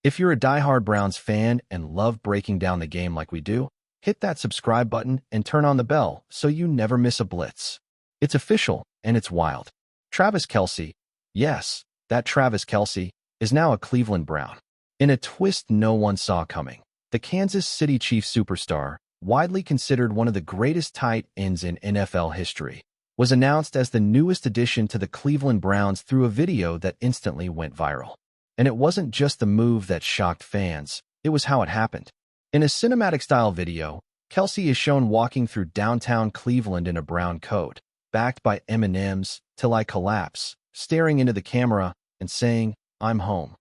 If you're a diehard Browns fan and love breaking down the game like we do, hit that subscribe button and turn on the bell so you never miss a blitz. It's official, and it's wild. Travis Kelce, yes, that Travis Kelce, is now a Cleveland Brown. In a twist no one saw coming, the Kansas City Chiefs superstar, widely considered one of the greatest tight ends in NFL history, was announced as the newest addition to the Cleveland Browns through a video that instantly went viral. And it wasn't just the move that shocked fans, it was how it happened. In a cinematic-style video, Kelce is shown walking through downtown Cleveland in a brown coat, backed by M&Ms, "Till I Collapse," staring into the camera and saying, "I'm home."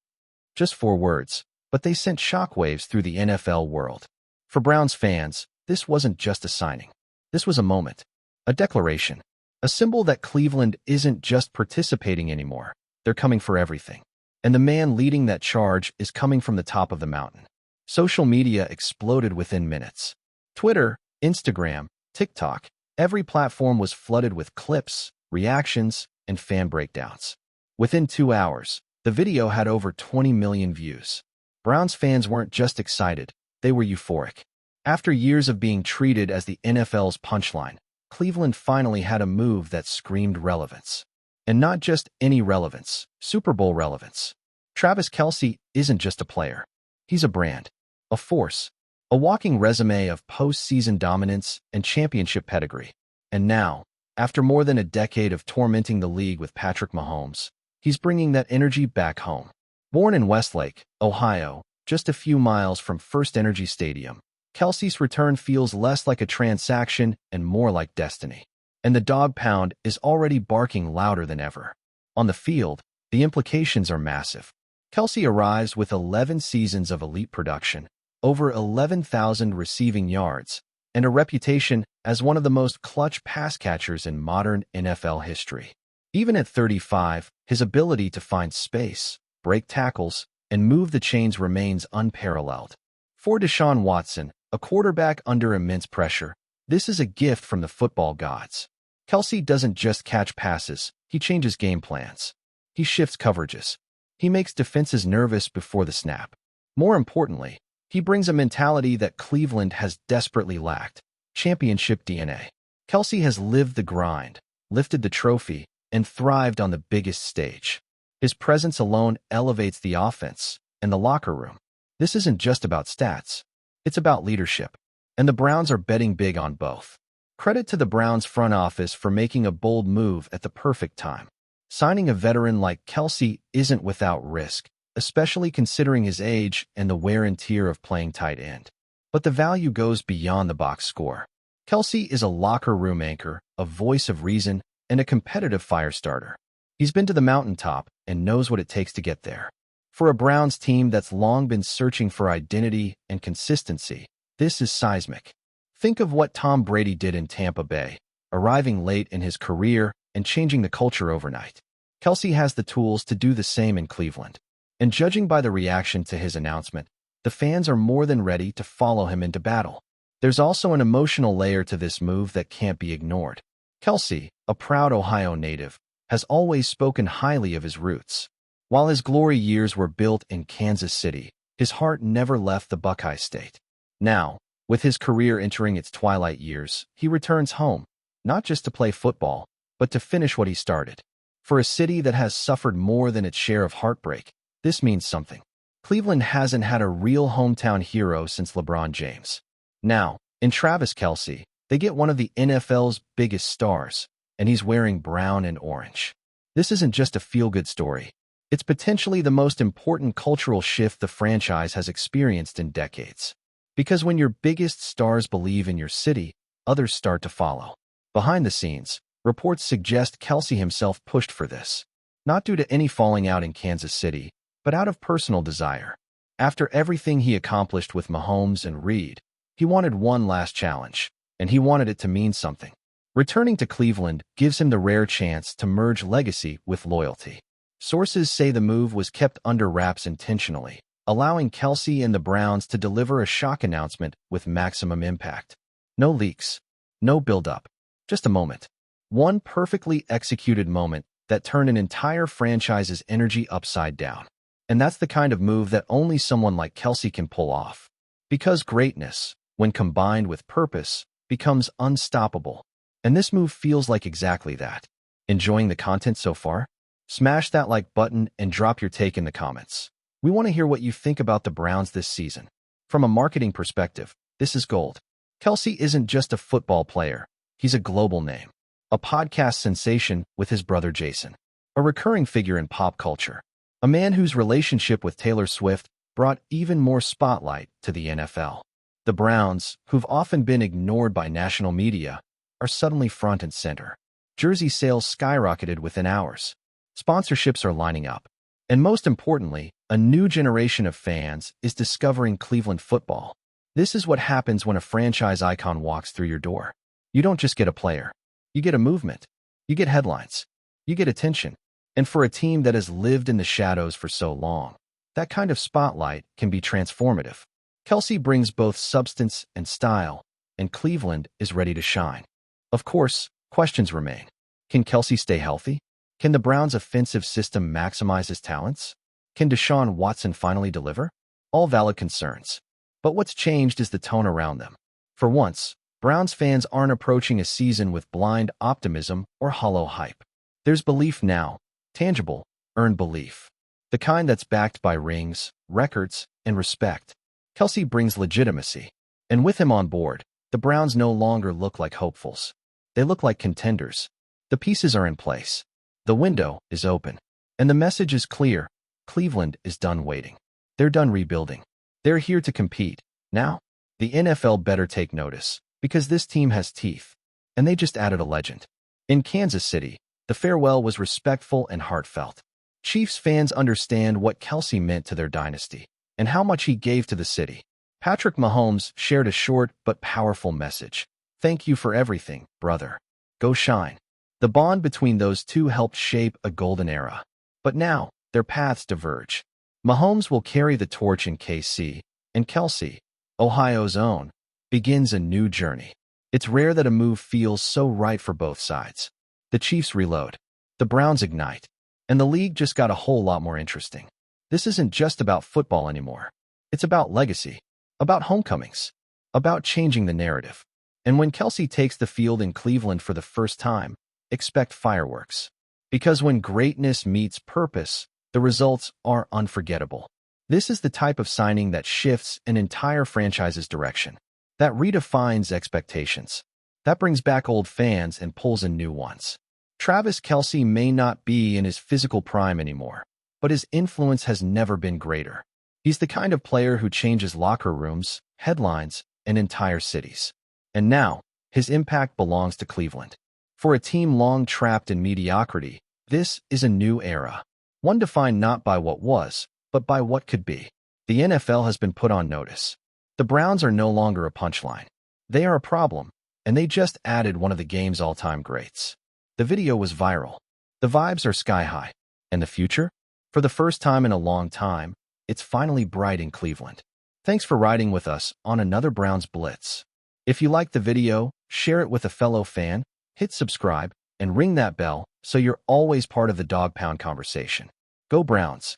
Just 4 words, but they sent shockwaves through the NFL world. For Browns fans, this wasn't just a signing. This was a moment, a declaration, a symbol that Cleveland isn't just participating anymore. They're coming for everything. And the man leading that charge is coming from the top of the mountain. Social media exploded within minutes. Twitter, Instagram, TikTok, every platform was flooded with clips, reactions, and fan breakdowns. Within 2 hours, the video had over 20 million views. Browns fans weren't just excited, they were euphoric. After years of being treated as the NFL's punchline, Cleveland finally had a move that screamed relevance. And not just any relevance, Super Bowl relevance. Travis Kelce isn't just a player. He's a brand, a force, a walking resume of postseason dominance and championship pedigree. And now, after more than a decade of tormenting the league with Patrick Mahomes, he's bringing that energy back home. Born in Westlake, Ohio, just a few miles from First Energy Stadium, Kelce's return feels less like a transaction and more like destiny. And the Dawg Pound is already barking louder than ever. On the field, the implications are massive. Kelce arrives with 11 seasons of elite production, over 11,000 receiving yards, and a reputation as one of the most clutch pass catchers in modern NFL history. Even at 35, his ability to find space, break tackles, and move the chains remains unparalleled. For Deshaun Watson, a quarterback under immense pressure, this is a gift from the football gods. Kelce doesn't just catch passes, he changes game plans. He shifts coverages. He makes defenses nervous before the snap. More importantly, he brings a mentality that Cleveland has desperately lacked: championship DNA. Kelce has lived the grind, lifted the trophy, and thrived on the biggest stage. His presence alone elevates the offense and the locker room. This isn't just about stats. It's about leadership. And the Browns are betting big on both. Credit to the Browns front office for making a bold move at the perfect time. Signing a veteran like Kelce isn't without risk, especially considering his age and the wear and tear of playing tight end. But the value goes beyond the box score. Kelce is a locker room anchor, a voice of reason, and a competitive fire starter. He's been to the mountaintop and knows what it takes to get there. For a Browns team that's long been searching for identity and consistency, this is seismic. Think of what Tom Brady did in Tampa Bay, arriving late in his career and changing the culture overnight. Kelce has the tools to do the same in Cleveland. And judging by the reaction to his announcement, the fans are more than ready to follow him into battle. There's also an emotional layer to this move that can't be ignored. Kelce, a proud Ohio native, has always spoken highly of his roots. While his glory years were built in Kansas City, his heart never left the Buckeye State. Now, with his career entering its twilight years, he returns home, not just to play football, but to finish what he started. For a city that has suffered more than its share of heartbreak, this means something. Cleveland hasn't had a real hometown hero since LeBron James. Now, in Travis Kelce, they get one of the NFL's biggest stars, and he's wearing brown and orange. This isn't just a feel-good story. It's potentially the most important cultural shift the franchise has experienced in decades. Because when your biggest stars believe in your city, others start to follow. Behind the scenes, reports suggest Kelce himself pushed for this, not due to any falling out in Kansas City, but out of personal desire. After everything he accomplished with Mahomes and Reed, he wanted one last challenge, and he wanted it to mean something. Returning to Cleveland gives him the rare chance to merge legacy with loyalty. Sources say the move was kept under wraps intentionally, allowing Kelce and the Browns to deliver a shock announcement with maximum impact. No leaks, no build-up, just a moment. One perfectly executed moment that turned an entire franchise's energy upside down. And that's the kind of move that only someone like Kelce can pull off. Because greatness, when combined with purpose, becomes unstoppable. And this move feels like exactly that. Enjoying the content so far? Smash that like button and drop your take in the comments. We want to hear what you think about the Browns this season. From a marketing perspective, this is gold. Kelce isn't just a football player. He's a global name. A podcast sensation with his brother Jason. A recurring figure in pop culture. A man whose relationship with Taylor Swift brought even more spotlight to the NFL. The Browns, who've often been ignored by national media, are suddenly front and center. Jersey sales skyrocketed within hours. Sponsorships are lining up. And most importantly, a new generation of fans is discovering Cleveland football. This is what happens when a franchise icon walks through your door. You don't just get a player. You get a movement. You get headlines. You get attention. And for a team that has lived in the shadows for so long, that kind of spotlight can be transformative. Kelce brings both substance and style, and Cleveland is ready to shine. Of course, questions remain. Can Kelce stay healthy? Can the Browns' offensive system maximize his talents? Can Deshaun Watson finally deliver? All valid concerns. But what's changed is the tone around them. For once, Browns fans aren't approaching a season with blind optimism or hollow hype. There's belief now, tangible, earned belief. The kind that's backed by rings, records, and respect. Kelce brings legitimacy. And with him on board, the Browns no longer look like hopefuls. They look like contenders. The pieces are in place. The window is open. And the message is clear. Cleveland is done waiting. They're done rebuilding. They're here to compete. Now, the NFL better take notice, because this team has teeth. And they just added a legend. In Kansas City, the farewell was respectful and heartfelt. Chiefs fans understand what Kelce meant to their dynasty, and how much he gave to the city. Patrick Mahomes shared a short but powerful message. Thank you for everything, brother. Go shine. The bond between those two helped shape a golden era. But now, their paths diverge. Mahomes will carry the torch in KC, and Kelce, Ohio's own, begins a new journey. It's rare that a move feels so right for both sides. The Chiefs reload. The Browns ignite. And the league just got a whole lot more interesting. This isn't just about football anymore. It's about legacy, about homecomings, about changing the narrative. And when Kelce takes the field in Cleveland for the first time, expect fireworks. Because when greatness meets purpose, the results are unforgettable. This is the type of signing that shifts an entire franchise's direction, that redefines expectations, that brings back old fans and pulls in new ones. Travis Kelce may not be in his physical prime anymore, but his influence has never been greater. He's the kind of player who changes locker rooms, headlines, and entire cities. And now, his impact belongs to Cleveland. For a team long trapped in mediocrity, this is a new era. One defined not by what was, but by what could be. The NFL has been put on notice. The Browns are no longer a punchline. They are a problem, and they just added one of the game's all-time greats. The video was viral. The vibes are sky high. And the future? For the first time in a long time, it's finally bright in Cleveland. Thanks for riding with us on another Browns Blitz. If you liked the video, share it with a fellow fan, hit subscribe, and ring that bell so you're always part of the Dawg Pound conversation. Go Browns!